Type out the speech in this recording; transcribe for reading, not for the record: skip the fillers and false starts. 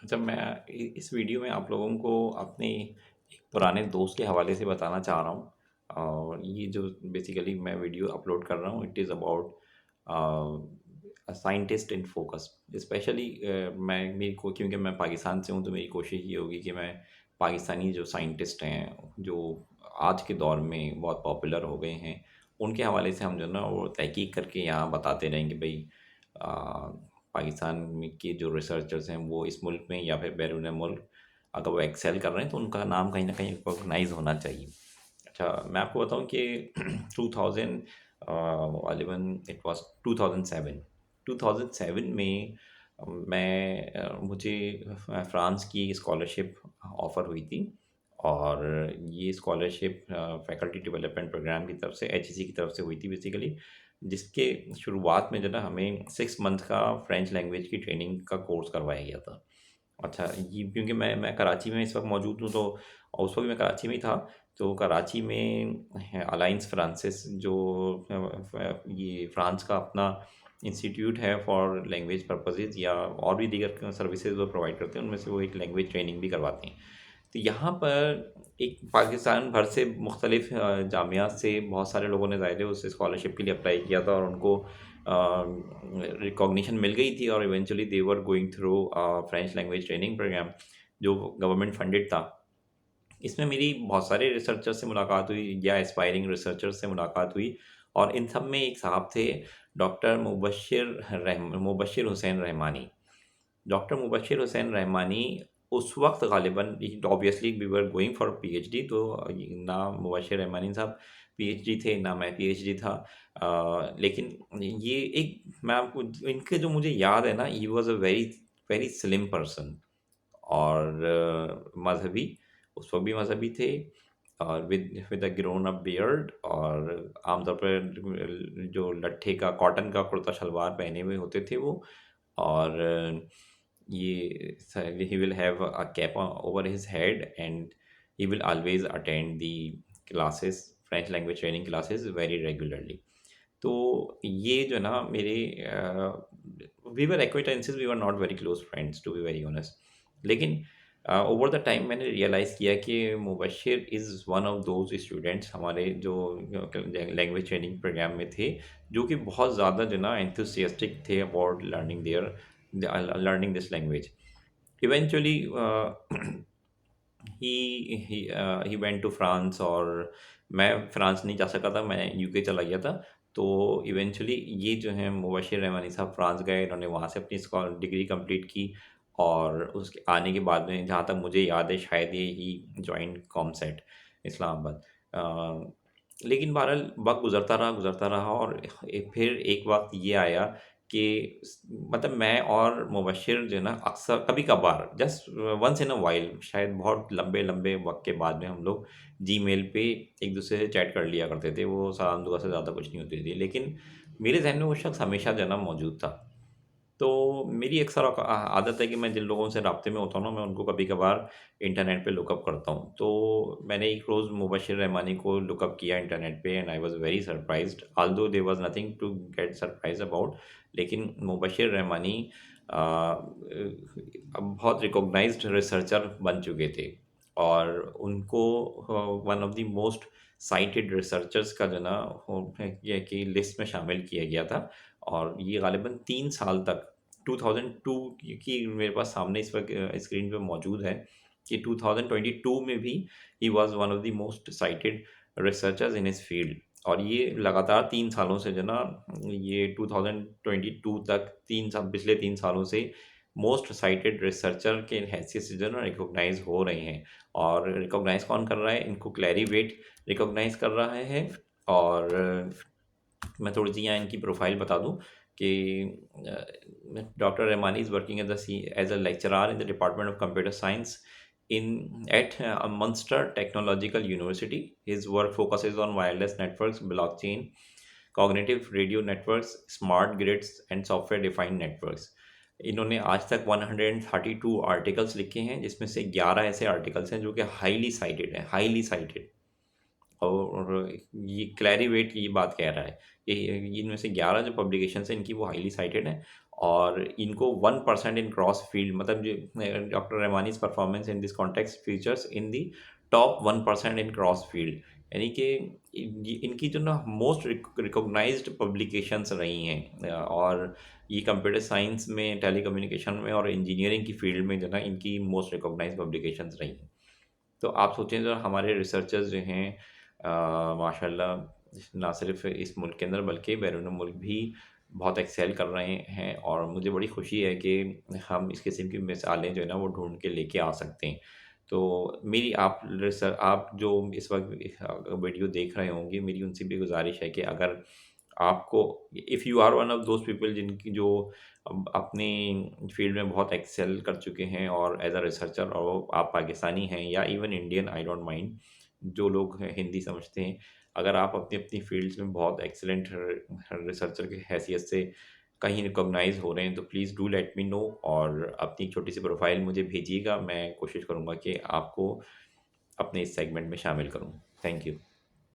अच्छा, मैं इस वीडियो में आप लोगों को अपने एक पुराने दोस्त के हवाले से बताना चाह रहा हूँ। और ये जो बेसिकली मैं वीडियो अपलोड कर रहा हूँ, it is about a scientist in focus. Specially मैं मेरी को क्योंकि मैं पाकिस्तान से हूँ, तो मेरी कोशिश ये होगी कि मैं पाकिस्तानी जो साइंटिस्ट हैं, जो आज के दौर में बहुत पॉपुलर हो गए हैं, उनके हवाले से हम जो है ना वो तहकीक करके यहाँ बताते रहेंगे भाई। पाकिस्तान में के जो रिसर्चर्स हैं वो इस मुल्क में या फिर बैरून मुल्क अगर वो एक्सेल कर रहे हैं तो उनका नाम कहीं ना कहीं रिकॉग्नाइज होना चाहिए। अच्छा, मैं आपको बताऊं कि 2000 11 इट वाज 2007। 2007 में मुझे फ्रांस की स्कॉलरशिप ऑफ़र हुई थी। और ये स्कॉलरशिप फैकल्टी डेवलपमेंट प्रोग्राम की तरफ से, एचईसी की तरफ से हुई थी बेसिकली, जिसके शुरुआत में जो ना हमें 6 मंथ का फ्रेंच लैंग्वेज की ट्रेनिंग का कोर्स करवाया गया था। अच्छा, ये क्योंकि मैं कराची में इस वक्त मौजूद हूँ, तो और उस वक्त मैं कराची में ही था। तो कराची में अलाइंस फ्रांसिस जो ये फ्रांस का अपना इंस्टीट्यूट है फॉर लैंग्वेज पर्पसेस, या और भी दीगर सर्विसेज वो प्रोवाइड करते हैं, उनमें से वो एक लैंग्वेज ट्रेनिंग भी करवाते हैं। तो यहाँ पर एक पाकिस्तान भर से मुख्तलिफ जामियात से बहुत सारे लोगों ने ज़ाहिर है उस स्कॉलरशिप के लिए अप्लाई किया था, और उनको रिकॉग्निशन मिल गई थी, और eventually they were going through French language training programme जो गवर्नमेंट फंडेड था। इसमें मेरी बहुत सारे रिसर्चर से मुलाकात हुई या एस्पायरिंग रिसर्चर से मुलाकात हुई। और इन सब में एक साहब थे, डॉक्टर मुबशिर हुसैन रहमानी। डॉक्टर मुबशिर हुसैन रहमानी उस वक्त गालिबन, obviously we were going for PhD, तो ना मुबशिर रहमानी साहब पीएचडी थे, ना मैं पीएचडी था। लेकिन ये एक, मैं आपको इनके जो मुझे याद है ना, he was a very very slim person. और मजहबी, उस वक्त भी मजहबी थे, और with a grown up beard, और आमतौर पर जो लट्ठे का कॉटन का कुर्ता शलवार पहने हुए होते थे वो। और ये he will have a cap over his head, and he will always attend the classes, French language training classes very regularly. तो ये जो ना मेरे, we were acquaintances, we were not very close friends to be very honest. लेकिन over the time मैंने realise किया कि Mubashir is one of those students हमारे जो लैंग्वेज ट्रेनिंग प्रोग्राम में थे, जो कि बहुत ज़्यादा जो ना एंथुसियास्टिक थे about learning this language. Eventually he went to France, और मैं फ्रांस नहीं जा सका था, मैं यूके चला गया था। तो इवेंचुअली ये जो हैं मुबशिर रहमानी साहब फ्रांस गए, इन्होंने वहाँ से अपनी स्कॉल डिग्री कंप्लीट की। और उसके आने के बाद में, जहाँ तक मुझे याद है, शायद ये ही जॉइंट कॉमसेट इस्लामाबाद। लेकिन बहरहाल वक्त गुजरता रहा, और फिर एक वक्त ये आया कि मतलब मैं और मुबशिर जो है ना, अक्सर कभी कभार, just once in a while, शायद बहुत लंबे लंबे वक्त के बाद में, हम लोग जीमेल पे एक दूसरे से चैट कर लिया करते थे। वो सलाम दुआ से ज़्यादा कुछ नहीं होती थी, लेकिन मेरे जहन में वो शख्स हमेशा जो है ना मौजूद था। तो मेरी अक्सर आदत है कि मैं जिन लोगों से राब्ते में होता हूँ ना, मैं उनको कभी कभार इंटरनेट पे लुकअप करता हूँ। तो मैंने एक रोज़ मुबशिर रहमानी को लुकअप किया इंटरनेट पे, and I was very surprised, although there was nothing to get surprise about. लेकिन मुबशिर रहमानी अब बहुत रिकॉग्नाइज्ड रिसर्चर बन चुके थे, और उनको one of the most cited researchers का जो ना ये कि लिस्ट में शामिल किया गया था। और ये गालिबन 3 साल तक, 2002 की मेरे पास सामने इस वक्त स्क्रीन पे मौजूद है, कि 2022 में भी he was one of the most cited researchers in his field. और ये लगातार 3 सालों से जो ना, ये 2022 तक, 3 साल, पिछले 3 सालों से मोस्ट साइटेड रिसर्चर के हैसियत से जो ना रिकॉग्नाइज हो रहे हैं। और रिकॉग्नाइज कौन कर रहा है इनको? क्लैरीवेट रिकॉग्नाइज कर रहा है। और मैं थोड़ी सी यहाँ इनकी प्रोफाइल बता दूँ कि doctor Rahmani is working as a lecturer in the department of computer science in at Munster Technological University. His work focuses on wireless networks, blockchain, cognitive radio networks, smart grids, and software-defined networks. इन्होंने आज तक 132 articles लिखे हैं, जिसमें से 11 ऐसे articles हैं जो कि हाईली साइटेड। और ये क्लैरीवेट ये बात कह रहा है कि इनमें से 11 जो पब्लिकेशंस हैं इनकी वो हाईली साइटेड हैं। और इनको 1% इन क्रॉस फील्ड, मतलब जो doctor Rahmani's performance in this context features in the top 1% in cross field, यानी कि इनकी जो ना मोस्ट रिकॉग्नाइज्ड पब्लिकेशंस रही हैं, और ये कंप्यूटर साइंस में, टेलीकम्युनिकेशन में और इंजीनियरिंग की फील्ड में जो ना इनकी मोस्ट रिकॉग्नाइज्ड पब्लिकेशंस रही हैं। तो आप सोचें जो हमारे रिसर्चर्स जो हैं, माशाल्लाह, ना सिर्फ इस मुल्क के अंदर बल्कि बैरून मुल्क भी बहुत एक्सेल कर रहे हैं, और मुझे बड़ी खुशी है कि हम इस किस्म की मिसालें जो है ना वो ढूंढ के लेके आ सकते हैं। तो मेरी आप जो इस वक्त वीडियो देख रहे होंगे, मेरी उनसे भी गुजारिश है कि अगर आपको, if you are one of those people जिनकी जो अपनी फ़ील्ड में बहुत एक्सेल कर चुके हैं, और एज़ अ रिसर्चर, और आप पाकिस्तानी हैं या even Indian, I don't mind, जो लोग हिंदी समझते हैं, अगर आप अपनी अपनी फ़ील्ड्स में बहुत एक्सीलेंट रिसर्चर की हैसियत से कहीं रिकॉग्नाइज़ हो रहे हैं, तो please do let me know, और अपनी छोटी सी प्रोफ़ाइल मुझे भेजिएगा। मैं कोशिश करूँगा कि आपको अपने इस सेगमेंट में शामिल करूँ। Thank you.